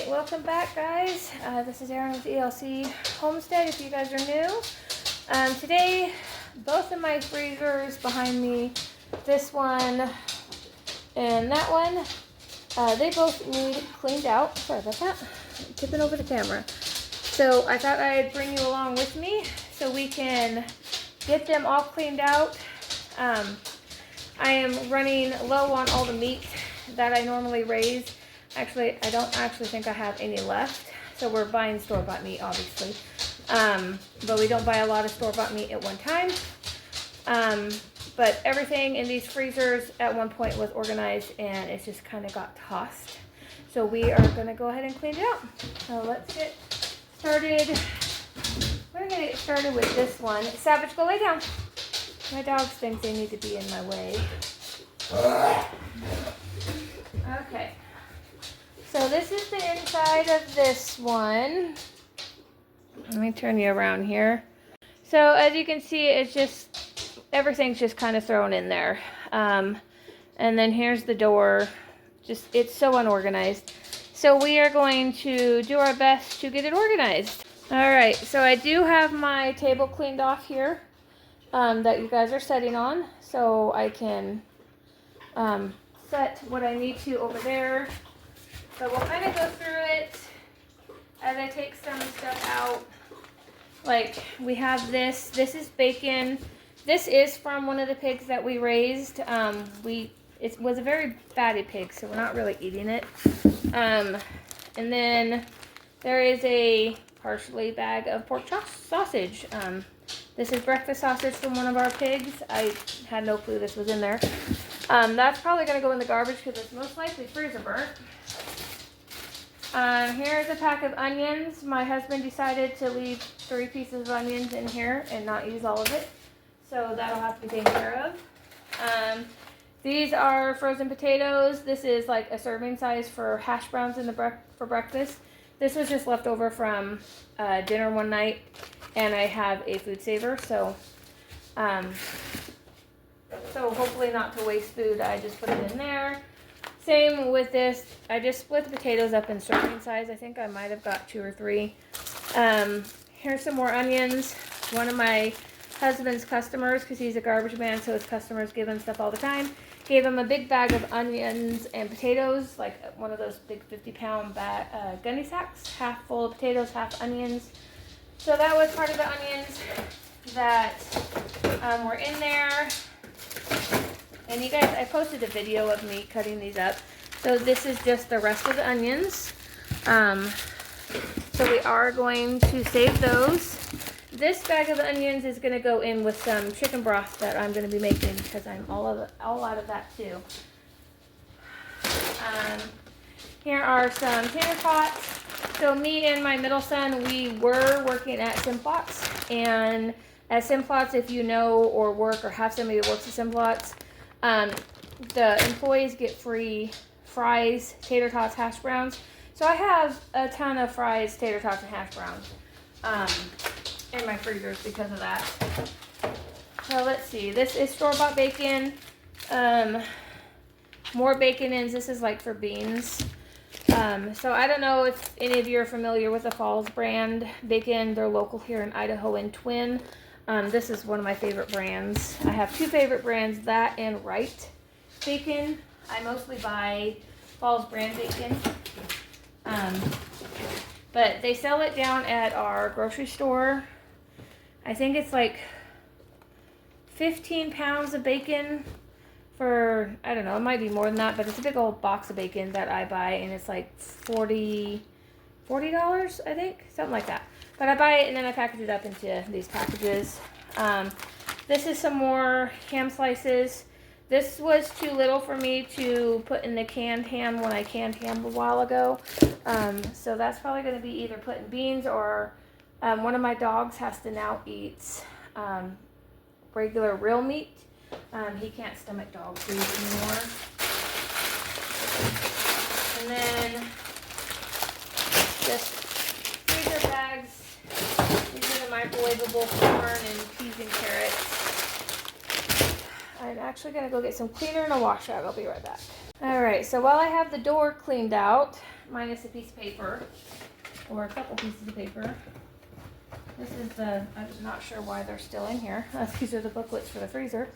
Alright, welcome back guys. This is Erin with e.l.c. Homestead if you guys are new. Today, both of my freezers behind me, this one and that one, they both need cleaned out. Sorry about that. I'm tipping over the camera. So I thought I'd bring you along with me so we can get them all cleaned out. I am running low on all the meat that I normally raise. Actually, I don't actually think I have any left. So we're buying store-bought meat, obviously. But we don't buy a lot of store-bought meat at one time. But everything in these freezers at one point was organized and it just kind of got tossed. So we are going to go ahead and clean it out. So let's get started. We're going to get started with this one. Savage, go lay down. My dogs think they need to be in my way. Okay. So this is the inside of this one. Let me turn you around here. So as you can see, it's just, everything's just kind of thrown in there. And then here's the door. Just, it's so unorganized. So we are going to do our best to get it organized. All right, so I do have my table cleaned off here that you guys are setting on. So I can set what I need to over there. So we'll kind of go through it as I take some stuff out. Like we have this is bacon. This is from one of the pigs that we raised. It was a very fatty pig, so we're not really eating it. And then there is a partially bag of pork sausage. This is breakfast sausage from one of our pigs. I had no clue this was in there. That's probably going to go in the garbage because it's most likely freezer burnt. Here's a pack of onions. My husband decided to leave 3 pieces of onions in here and not use all of it. So that'll have to be taken care of. These are frozen potatoes. This is like a serving size for hash browns for breakfast. This was just left over from dinner one night, and I have a food saver. So hopefully not to waste food, I just put it in there. Same with this. I just split the potatoes up in serving size. I think I might have got 2 or 3. Here's some more onions. One of my husband's customers, because he's a garbage man, so his customers give him stuff all the time, gave him a big bag of onions and potatoes, like one of those big 50-pound gunny sacks, half full of potatoes, half onions. So that was part of the onions that were in there. And you guys, I posted a video of me cutting these up. So this is just the rest of the onions. So we are going to save those. This bag of onions is going to go in with some chicken broth that I'm going to be making because I'm all out of that too. Here are some tater tots. So me and my middle son, we were working at Simplots. And at Simplots, if you know or work or have somebody that works at Simplots, the employees get free fries, tater tots, hash browns. So I have a ton of fries, tater tots, and hash browns in my freezers because of that. So let's see. This is store-bought bacon. More bacon ends. This is like for beans. So I don't know if any of you are familiar with the Falls brand bacon. They're local here in Idaho and Twin. This is one of my favorite brands. I have 2 favorite brands, that and Wright bacon. I mostly buy Falls brand bacon. But they sell it down at our grocery store. I think it's like 15 pounds of bacon for, I don't know, it might be more than that, but it's a big old box of bacon that I buy, and it's like $40, I think, something like that. But I buy it and then I package it up into these packages. This is some more ham slices. This was too little for me to put in the canned ham when I canned ham a while ago. So that's probably going to be either put in beans or one of my dogs has to now eat regular real meat. He can't stomach dog food anymore. And then just freezer bags. These are the microwavable corn and peas and carrots. I'm actually going to go get some cleaner and a wash rag. I'll be right back. All Alright, so while I have the door cleaned out, minus a piece of paper, or a couple pieces of paper, this is the, I'm not sure why they're still in here. These are the booklets for the freezer.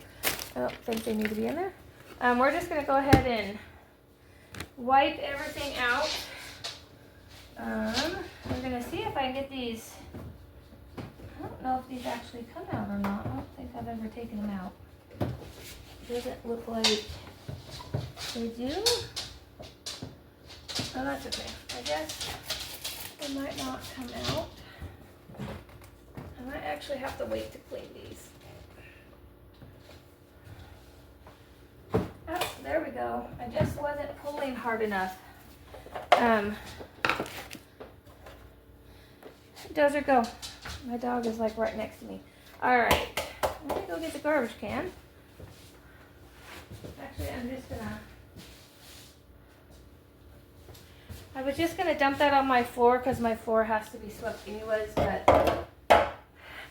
I don't think they need to be in there. We're just going to go ahead and wipe everything out. We're going to see if I can get these. I don't know if these actually come out or not. I don't think I've ever taken them out. Doesn't look like they do. Oh, that's okay. I guess they might not come out. I might actually have to wait to clean these. Oh, there we go. I just wasn't pulling hard enough. Dozer, go. My dog is like right next to me. Alright. Let me go get the garbage can. Actually, I was just gonna dump that on my floor because my floor has to be swept anyways, but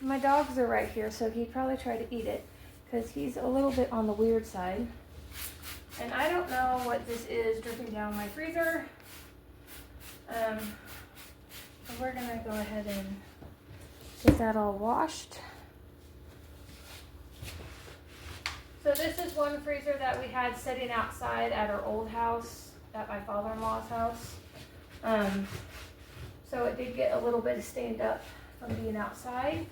my dogs are right here, so he'd probably try to eat it because he's a little bit on the weird side. And I don't know what this is dripping down my freezer. So we're gonna go ahead and get that all washed. So this is one freezer that we had sitting outside at our old house, at my father-in-law's house. So it did get a little bit stained up from being outside.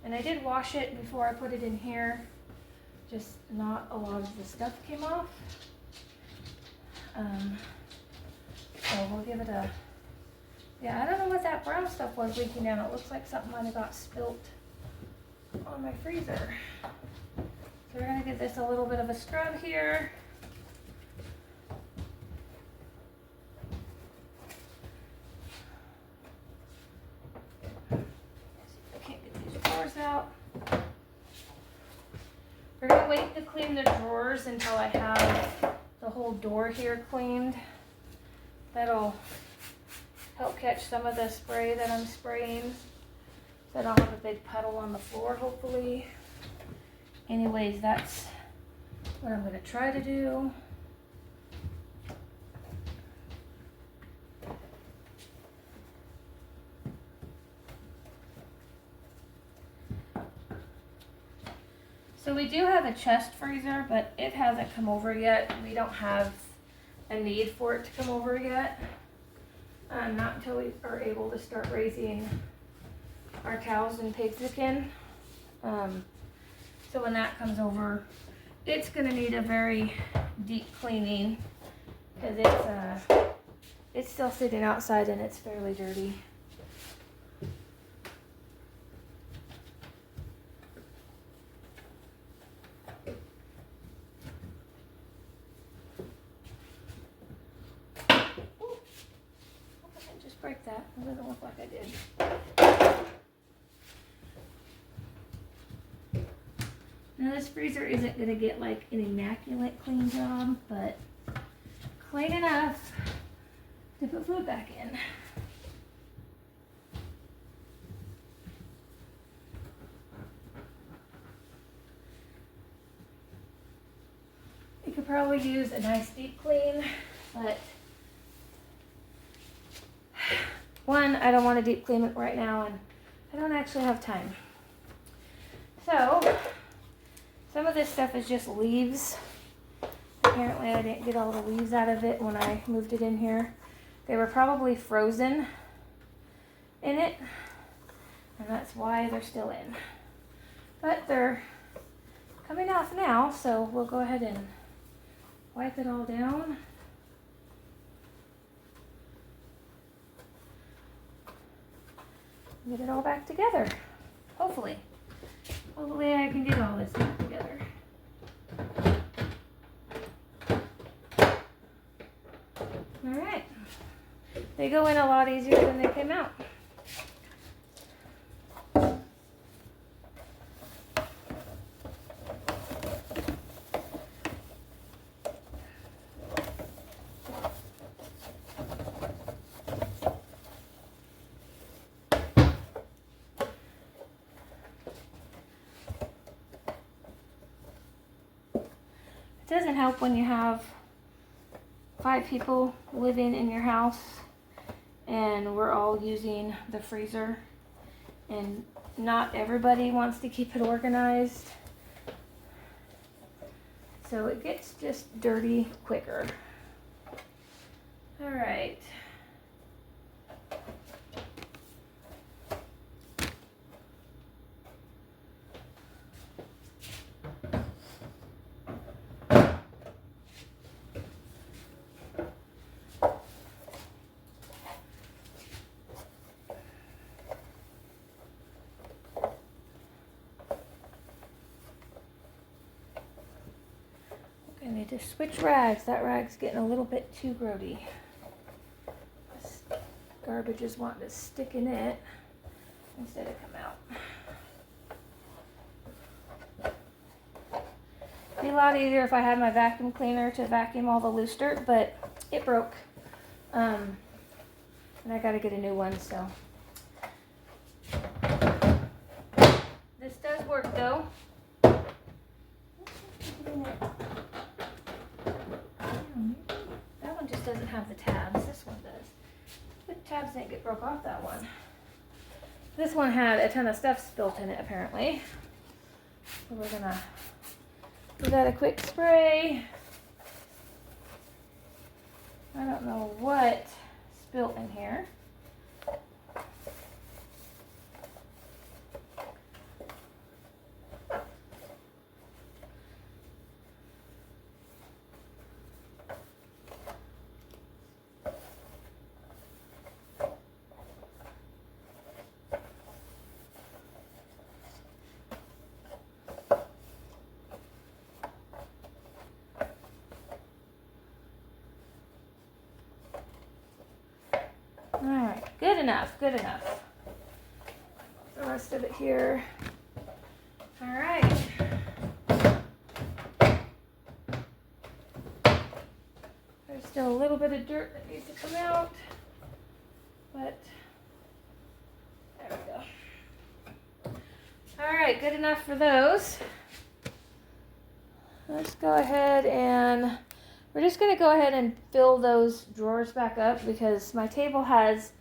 And I did wash it before I put it in here. Just not a lot of the stuff came off. So we'll give it a, yeah, I don't know what that brown stuff was leaking down. It looks like something might have got spilt on my freezer. So we're gonna give this a little bit of a scrub here. I can't get these drawers out. We're gonna wait to clean the drawers until I have the whole door here cleaned. That'll help catch some of the spray that I'm spraying, so I don't have a big puddle on the floor, hopefully. Anyways, that's what I'm going to try to do. So we do have a chest freezer, but it hasn't come over yet. We don't have a need for it to come over yet. Not until we are able to start raising our cows and pigs again. So when that comes over, it's going to need a very deep cleaning because it's still sitting outside and it's fairly dirty. Ooh, I didn't just break that. It doesn't look like I did. Now this freezer isn't going to get like an immaculate clean job, but clean enough to put food back in. You could probably use a nice deep clean, but one, I don't want to deep clean it right now, and I don't actually have time. So some of this stuff is just leaves. Apparently I didn't get all the leaves out of it when I moved it in here. They were probably frozen in it, and that's why they're still in. But they're coming off now, so we'll go ahead and wipe it all down. Get it all back together, hopefully. Hopefully I can get all this back together. Alright. They go in a lot easier than they came out. It doesn't help when you have 5 people living in your house and we're all using the freezer, and not everybody wants to keep it organized, so it gets just dirty quicker. All right. I need to switch rags. That rag's getting a little bit too grody. This garbage is wanting to stick in it instead of come out. It'd be a lot easier if I had my vacuum cleaner to vacuum all the loose dirt, but it broke. And I gotta get a new one, so. This does work though. That one just doesn't have the tabs. This one does. The tabs didn't get broke off that one. This one had a ton of stuff spilt in it apparently. So we're gonna give that a quick spray. I don't know what spilt in here. Alright, good enough, good enough. The rest of it here. Alright. There's still a little bit of dirt that needs to come out, but there we go. Alright, good enough for those. Let's go ahead and we're just going to go ahead and fill those drawers back up because my table has,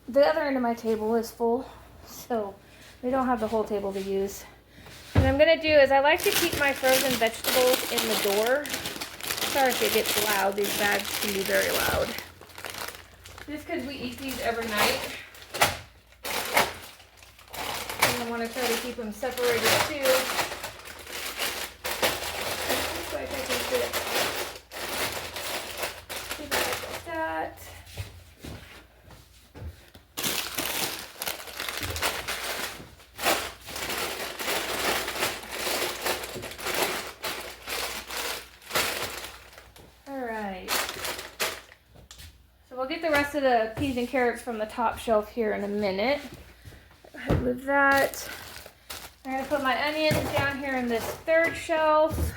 the other end of my table is full, so we don't have the whole table to use. What I'm going to do is I like to keep my frozen vegetables in the door. Sorry if it gets loud, these bags can be very loud. Just because we eat these every night. And I want to try to keep them separated too. Looks like I can fit that. All right. So we'll get the rest of the peas and carrots from the top shelf here in a minute. Go ahead with that. I'm going to put my onions down here in this third shelf.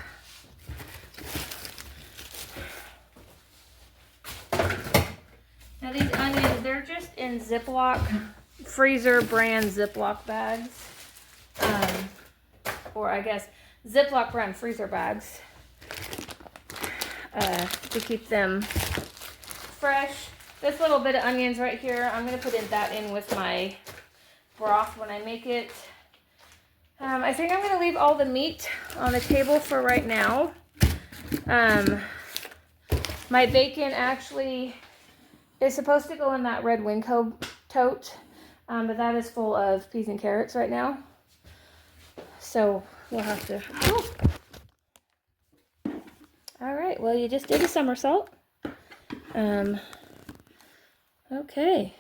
Now these onions, they're just in Ziploc, freezer brand Ziploc bags. Or I guess Ziploc brand freezer bags. To keep them fresh. This little bit of onions right here, I'm going to put that in with my broth when I make it. I think I'm going to leave all the meat on the table for right now. My bacon actually is supposed to go in that red Winco tote, but that is full of peas and carrots right now. So we'll have to... Oh. All right, well, you just did a somersault. Okay.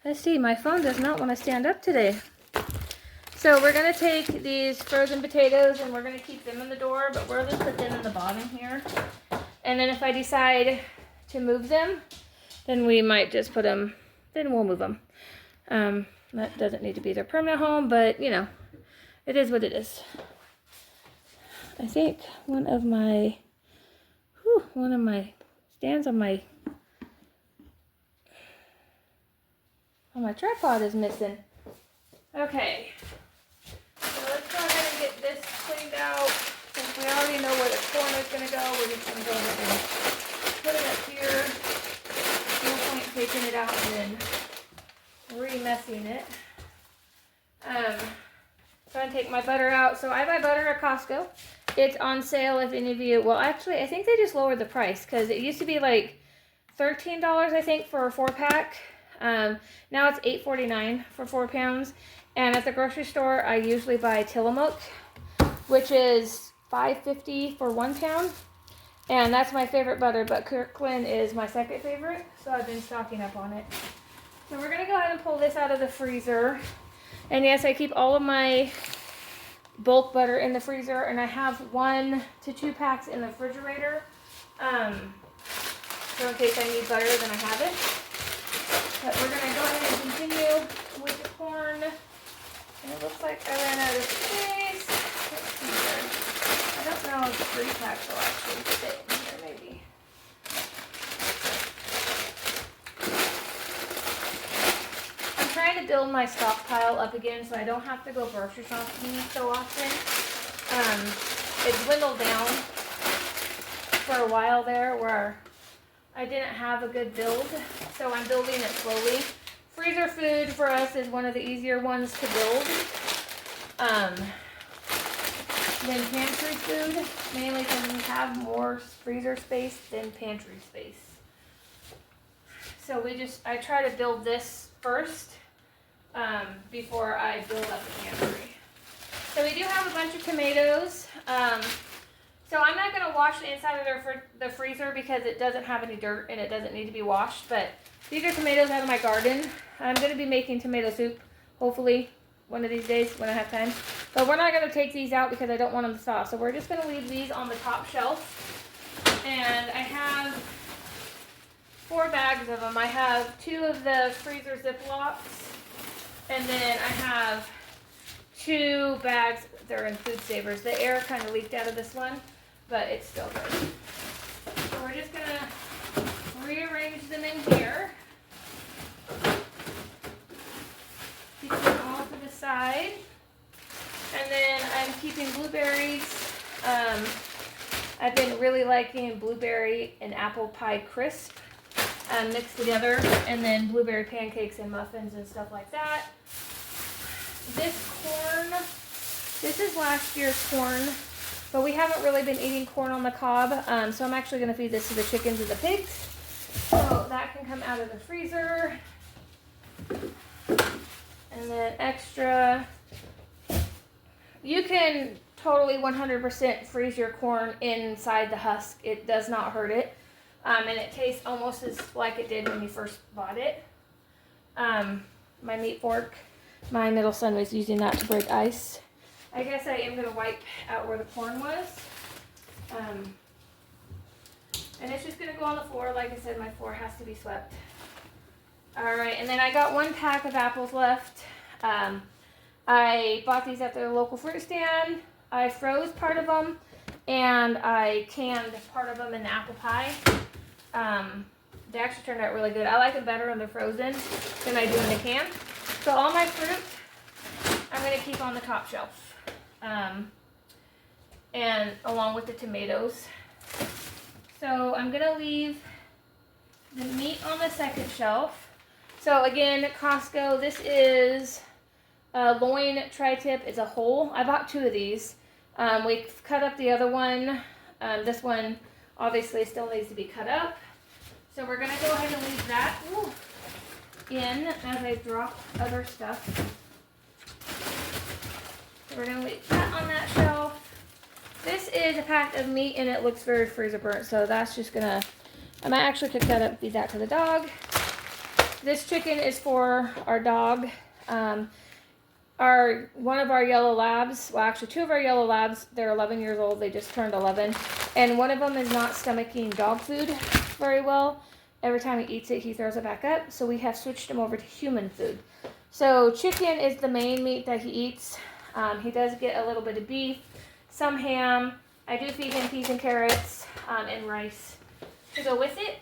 Let's see, my phone does not want to stand up today. So we're going to take these frozen potatoes and we're going to keep them in the door, but we're going to put them in the bottom here. And then if I decide to move them, then we might just put them, then we'll move them. That doesn't need to be their permanent home, but you know, it is what it is. I think one of my stands on my tripod is missing. Okay, so let's go ahead and get this cleaned out. Since We already know where the corn is going to go. We're just going to go ahead and put it up here. No point taking it out and then re-messing it. Trying to take my butter out. So I buy butter at Costco. It's on sale if any of you, well actually I think they just lowered the price because it used to be like $13 I think for a 4-pack. Now it's $8.49 for 4 pounds. And at the grocery store I usually buy Tillamook, which is $5.50 for 1 pound. And that's my favorite butter, but Kirkland is my second favorite. So I've been stocking up on it. So we're gonna go ahead and pull this out of the freezer. And yes, I keep all of my bulk butter in the freezer, and I have 1 to 2 packs in the refrigerator. So in case I need butter, then I have it. But we're gonna go ahead and continue with the corn. And it looks like I ran out of space. Let's see here. I don't know if 3 packs will actually fit in here, maybe. I'm trying to build my stockpile up again so I don't have to go grocery shopping so often. It dwindled down for a while there where I didn't have a good build, so I'm building it slowly. Freezer food for us is one of the easier ones to build than pantry food, mainly because we have more freezer space than pantry space. So I try to build this first before I build up the pantry. So we do have a bunch of tomatoes. So I'm not going to wash the inside of the freezer because it doesn't have any dirt and it doesn't need to be washed. But these are tomatoes out of my garden. I'm going to be making tomato soup, hopefully, one of these days when I have time. But we're not going to take these out because I don't want them to thaw. So we're just going to leave these on the top shelf. And I have 4 bags of them. I have 2 of the freezer Ziplocs. And then I have 2 bags. They're in food savers. The air kind of leaked out of this one, but it's still good. So we're just going to rearrange them in here. Keep them all to the side. And then I'm keeping blueberries. I've been really liking blueberry and apple pie crisp mixed together, and then blueberry pancakes and muffins and stuff like that. This corn, this is last year's corn, but we haven't really been eating corn on the cob, so I'm actually going to feed this to the chickens and the pigs. So that can come out of the freezer. And then extra, you can totally 100% freeze your corn inside the husk. It does not hurt it. And it tastes almost as like it did when you first bought it. My meat fork, my middle son was using that to break ice. I guess I am going to wipe out where the corn was. And it's just going to go on the floor. Like I said, my floor has to be swept. Alright, and then I got 1 pack of apples left. I bought these at the local fruit stand. I froze part of them, and I canned part of them in the apple pie. They actually turned out really good. I like them better when they're frozen than I do in the can. So all my fruit, I'm going to keep on the top shelf. And along with the tomatoes. So I'm going to leave the meat on the second shelf. So again, Costco, this is a loin tri-tip. It's a whole. I bought 2 of these. We cut up the other one. This one obviously still needs to be cut up. So we're going to go ahead and leave that in as I drop other stuff. So we're going to leave that on that shelf. This is a pack of meat and it looks very freezer burnt. So that's just going to, I might actually cook that up and feed that to the dog. This chicken is for our dog. One of our yellow labs, well actually 2 of our yellow labs, they're 11 years old, they just turned 11. And one of them is not stomaching dog food very well. Every time he eats it, he throws it back up. So we have switched him over to human food. So chicken is the main meat that he eats. He does get a little bit of beef, some ham. I do feed him peas and carrots and rice to go with it.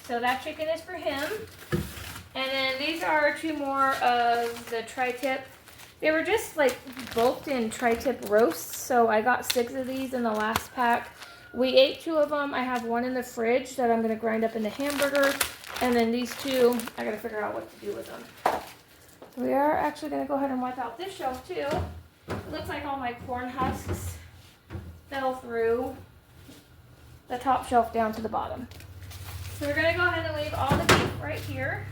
So that chicken is for him. And then these are 2 more of the tri-tip. They were just like bulked in tri-tip roasts, so I got 6 of these in the last pack. We ate 2 of them. I have 1 in the fridge that I'm gonna grind up into hamburger, and then these 2, I gotta figure out what to do with them. We are actually gonna go ahead and wipe out this shelf too. It looks like all my corn husks fell through the top shelf down to the bottom. So we're gonna go ahead and leave all the beef right here.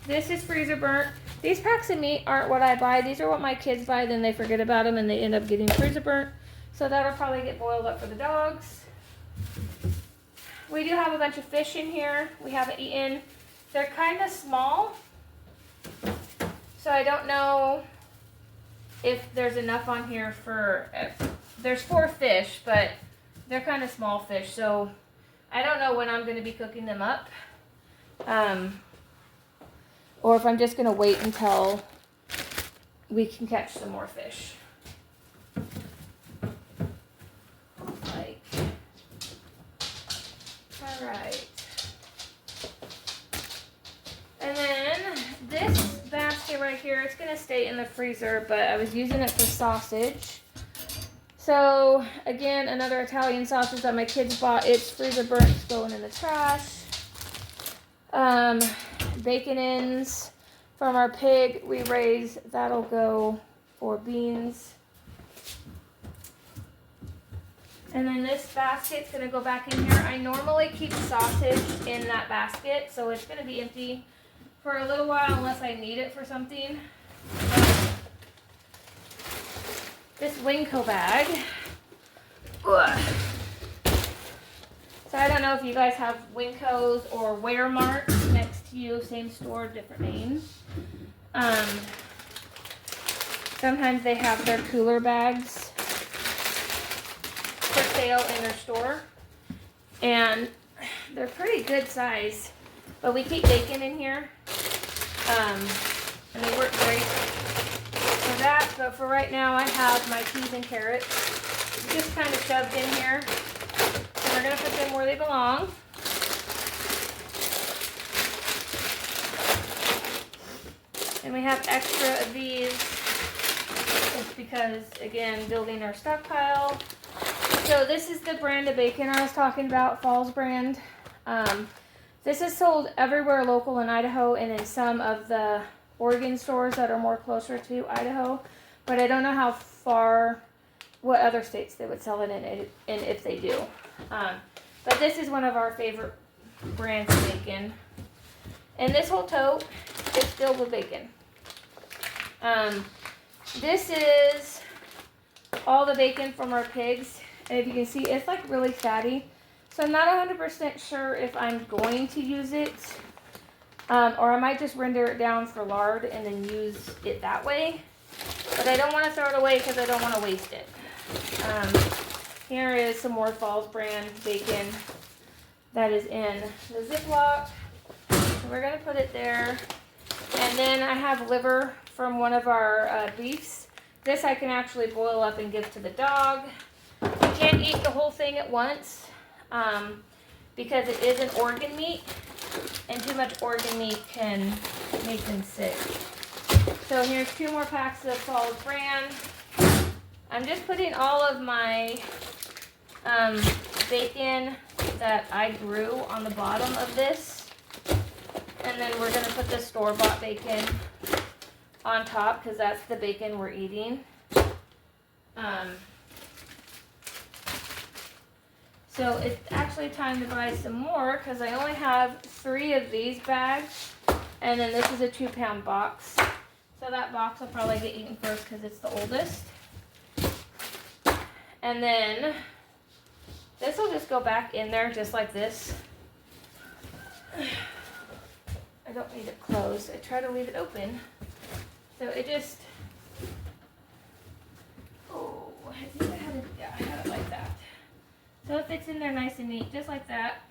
This is freezer burnt. These packs of meat aren't what I buy. These are what my kids buy, then they forget about them and they end up getting freezer burnt. So that'll probably get boiled up for the dogs. We do have a bunch of fish in here we haven't eaten. They're kind of small, so I don't know if there's enough on here for, there's 4 fish, but they're kind of small fish, so I don't know when I'm going to be cooking them up. Or if I'm just going to wait until we can catch some more fish. Alright. And then this basket right here, it's going to stay in the freezer, but I was using it for sausage. So, again, another Italian sausage that my kids bought. It's freezer burnt, it's going in the trash. Bacon ends from our pig we raised, that'll go for beans. And then this basket's gonna go back in here. I normally keep sausage in that basket, so it's gonna be empty for a little while unless I need it for something. This Winco bag. Ugh. So I don't know if you guys have Wincos or Wearmarts next to you, same store, different names. Sometimes they have their cooler bags for sale in their store, and they're pretty good size. But we keep bacon in here, and they work great for that. But for right now, I have my peas and carrots just kind of shoved in here. We're going to put them where they belong. And we have extra of these just because, again, building our stockpile. So this is the brand of bacon I was talking about, Falls brand. This is sold everywhere local in Idaho and in some of the Oregon stores that are more closer to Idaho. But I don't know how far, what other states they would sell it in, and if they do. But this is one of our favorite brands of bacon. And this whole tote is filled with bacon. This is all the bacon from our pigs. And if you can see, it's like really fatty. So I'm not 100% sure if I'm going to use it. Or I might just render it down for lard and then use it that way. But I don't want to throw it away because I don't want to waste it. Here is some more Falls brand bacon that is in the Ziploc. So we're going to put it there. And then I have liver from one of our beefs. This I can actually boil up and give to the dog. You can't eat the whole thing at once because it is an organ meat. And too much organ meat can make them sick. So here's 2 more packs of Falls brand. I'm just putting all of my bacon that I grew on the bottom of this. And then we're going to put the store-bought bacon on top because that's the bacon we're eating. So it's actually time to buy some more because I only have 3 of these bags. And then this is a 2-pound box. So that box will probably get eaten first because it's the oldest. And then this will just go back in there just like this. I don't need it closed. I try to leave it open. So it just, oh, I think I had it, yeah, I had it like that. So it fits in there nice and neat, just like that.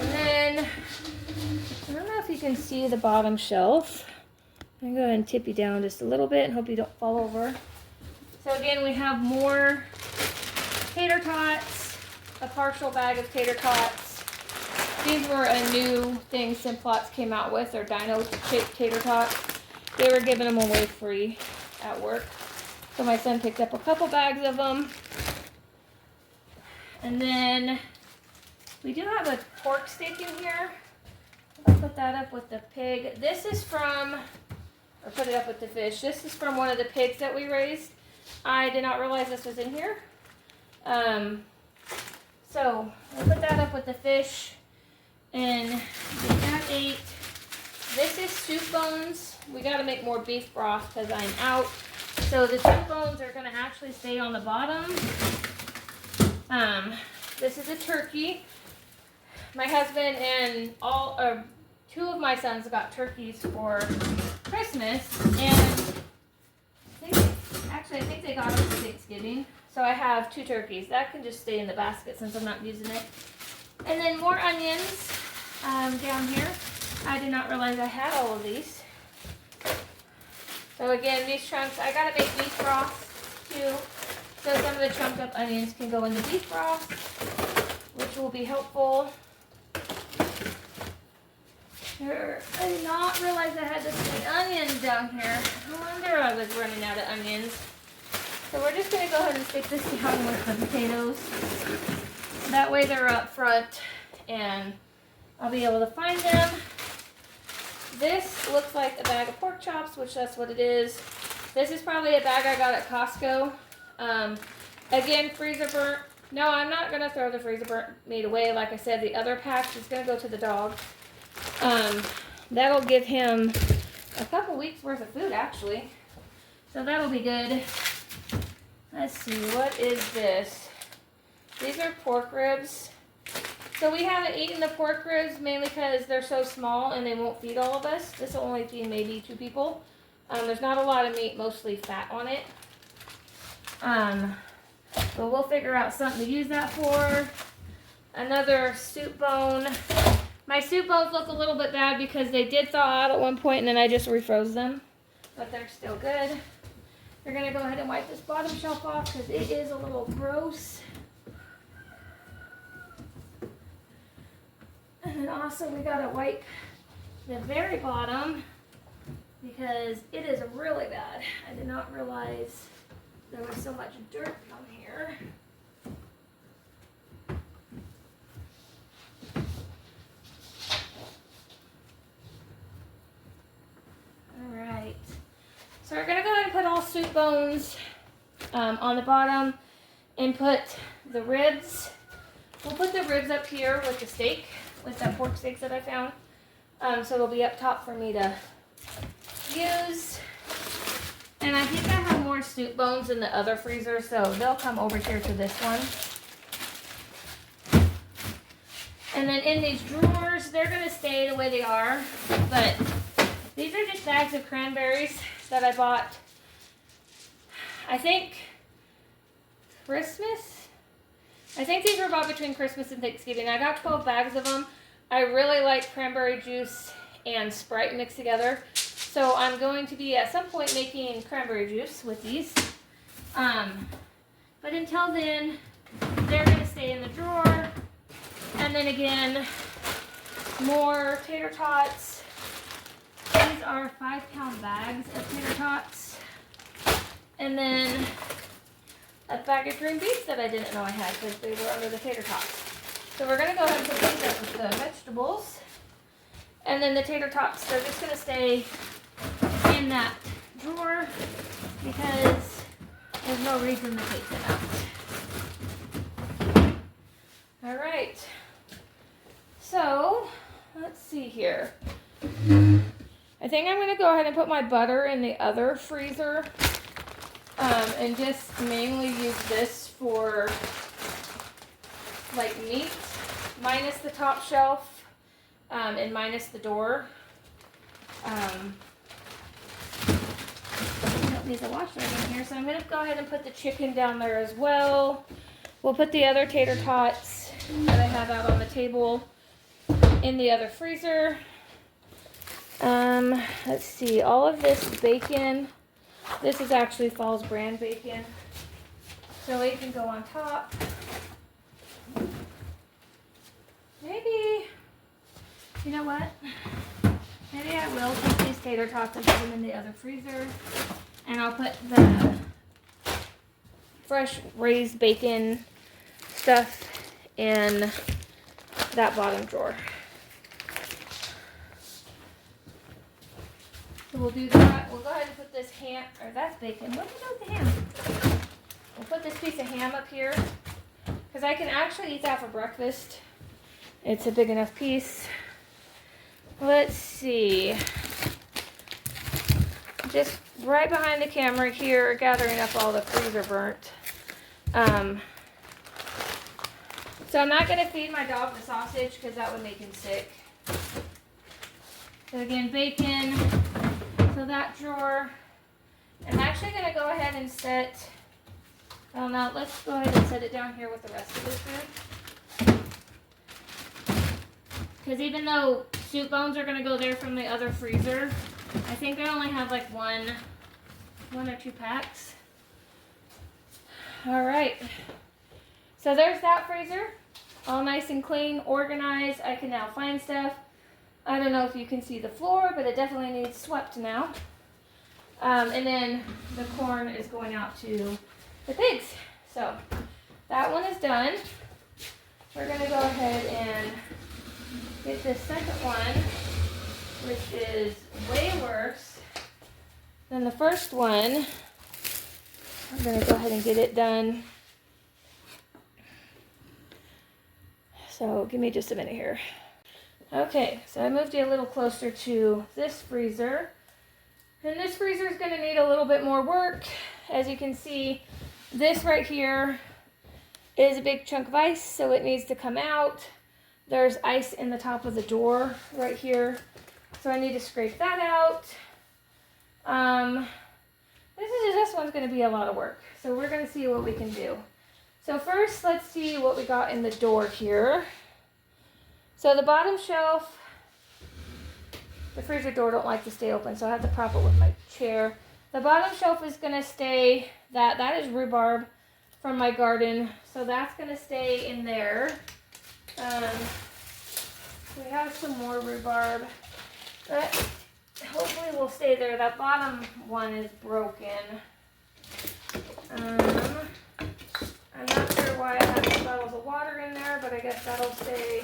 And then, I don't know if you can see the bottom shelf. I'm going to go ahead and tip you down just a little bit and hope you don't fall over. So again, we have more tater tots, a partial bag of tater tots. These were a new thing Simplot's came out with. They're dino shaped tater tots. They were giving them away free at work. So my son picked up a couple bags of them. And then we do have a pork steak in here. I'll put that up with the pig. This is from, or put it up with the fish. This is from one of the pigs that we raised. I did not realize this was in here. So I'll put that up with the fish and get that ate. This is soup bones. We got to make more beef broth because I'm out. So the soup bones are going to actually stay on the bottom. This is a turkey. My husband and two of my sons got turkeys for Christmas, and I think they got them for Thanksgiving. So I have 2 turkeys. That can just stay in the basket since I'm not using it. And then more onions down here. I did not realize I had all of these. So again, these chunks, I gotta make beef broth too. So some of the chunked up onions can go in the beef broth, which will be helpful. Here, I did not realize I had this many onions down here. No wonder I was running out of onions. So we're just going to go ahead and stick this down with the potatoes. That way they're up front and I'll be able to find them. This looks like a bag of pork chops, which that's what it is. This is probably a bag I got at Costco. Again, freezer burnt. No, I'm not going to throw the freezer burnt meat away. Like I said, the other pack is going to go to the dog. That'll give him a couple weeks worth of food actually. So that'll be good. Let's see, what is this? These are pork ribs. So we haven't eaten the pork ribs mainly because they're so small and they won't feed all of us. This will only feed maybe 2 people. There's not a lot of meat, mostly fat on it. But we'll figure out something to use that for. Another soup bone. My soup bones look a little bit bad because they did thaw out at one point and then I just refroze them. But they're still good. We're going to go ahead and wipe this bottom shelf off because it is a little gross. And then also we got to wipe the very bottom because it is really bad. I did not realize there was so much dirt down here. Alright, so we're going to go ahead and put all soup bones on the bottom and put the ribs. We'll put the ribs up here with the steak, with that pork steaks that I found. So it'll be up top for me to use. And I think I have more soup bones in the other freezer, so they'll come over here to this one. And then in these drawers, they're going to stay the way they are, but these are just bags of cranberries that I bought, I think, Christmas? I think these were bought between Christmas and Thanksgiving. I got 12 bags of them. I really like cranberry juice and Sprite mixed together. So I'm going to be at some point making cranberry juice with these. But until then, they're going to stay in the drawer. And then again, more tater tots. These are 5-pound bags of tater tots. And then a bag of green beans that I didn't know I had because they were under the tater tots. So we're going to go ahead and put these up with the vegetables. And then the tater tots, they're just going to stay in that drawer because there's no reason to take them out. All right. So, let's see here. I think I'm going to go ahead and put my butter in the other freezer and just mainly use this for like meat, minus the top shelf and minus the door. There's a washer in here, so I'm going to go ahead and put the chicken down there as well. We'll put the other tater tots that I have out on the table in the other freezer. Let's see, all of this bacon, this is actually Falls brand bacon, so it can go on top. Maybe You know what? Maybe I will take these tater tots and put them in the other freezer. And I'll put the fresh raised bacon stuff in that bottom drawer. So we'll do that. We'll go ahead and put this ham, or that's bacon. What do you do with the ham? We'll put this piece of ham up here because I can actually eat that for breakfast. It's a big enough piece. Let's see. Just right behind the camera here, gathering up all the freezer burnt. So I'm not going to feed my dog the sausage because that would make him sick. So again, bacon. So that drawer. I'm actually going to go ahead and set, well now let's go ahead and set it down here with the rest of this food. Because even though soup bones are going to go there from the other freezer, I think I only have like one or two packs. All right. So there's that freezer. All nice and clean, organized. I can now find stuff. I don't know if you can see the floor, but it definitely needs swept now. And then the corn is going out to the pigs. So that one is done. We're going to go ahead and get this second one, which is way worse than the first one. I'm going to go ahead and get it done. So give me just a minute here. Okay, so I moved you a little closer to this freezer. And this freezer is going to need a little bit more work. As you can see, this right here is a big chunk of ice, so it needs to come out. There's ice in the top of the door right here, so I need to scrape that out. This one's going to be a lot of work, so we're going to see what we can do. So first, let's see what we got in the door here. So the bottom shelf, the freezer door don't like to stay open, so I have to prop it with my chair. The bottom shelf is going to stay, that is rhubarb from my garden, so that's going to stay in there. We have some more rhubarb. That hopefully will stay there. That bottom one is broken. I'm not sure why I have 2 bottles of water in there, but I guess that'll stay.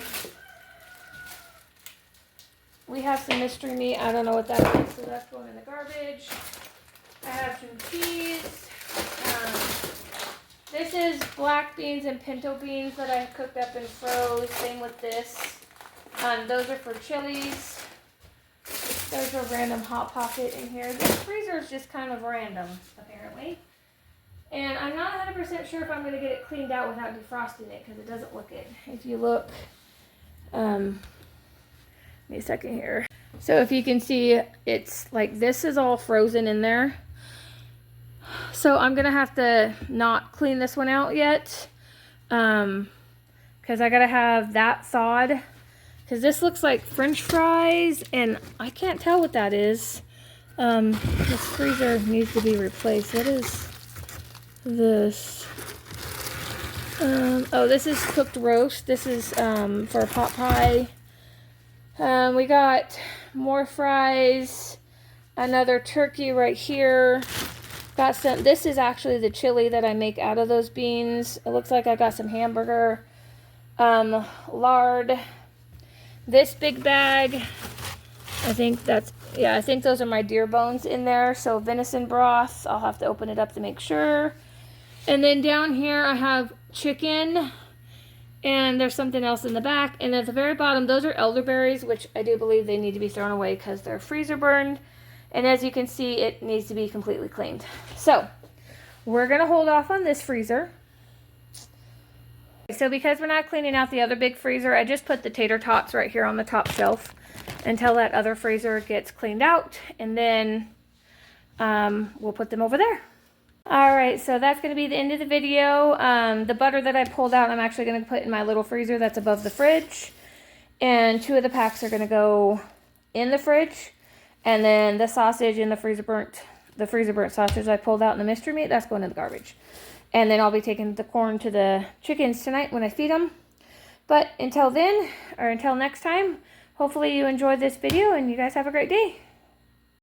We have some mystery meat. I don't know what that is, so that's going in the garbage. I have some cheese. This is black beans and pinto beans that I cooked up and froze. Same with this. Those are for chilies. There's a random Hot Pocket in here. This freezer is just kind of random, apparently. And I'm not 100% sure if I'm going to get it cleaned out without defrosting it because it doesn't look it. If you look, give me a second here. So if you can see, it's like this is all frozen in there. So I'm going to have to not clean this one out yet because I got to have that thawed. Because this looks like French fries, and I can't tell what that is. This freezer needs to be replaced. What is this? Oh, this is cooked roast. This is for a pot pie. We got more fries, another turkey right here. Got some, this is actually the chili that I make out of those beans. It looks like I got some hamburger, lard. This big bag, I think that's, yeah, I think those are my deer bones in there. So venison broth, I'll have to open it up to make sure. And then down here I have chicken, and there's something else in the back. And at the very bottom, those are elderberries, which I do believe they need to be thrown away because they're freezer burned. And as you can see, it needs to be completely cleaned. So we're gonna hold off on this freezer. So because we're not cleaning out the other big freezer, I just put the tater tots right here on the top shelf until that other freezer gets cleaned out, and then we'll put them over there. All right, so that's going to be the end of the video. The butter that I pulled out, I'm actually going to put in my little freezer that's above the fridge, and 2 of the packs are going to go in the fridge, and then the sausage and the freezer burnt sausage I pulled out in the mystery meat, that's going in the garbage. And then I'll be taking the corn to the chickens tonight when I feed them. But until then, or until next time, hopefully you enjoyed this video and you guys have a great day.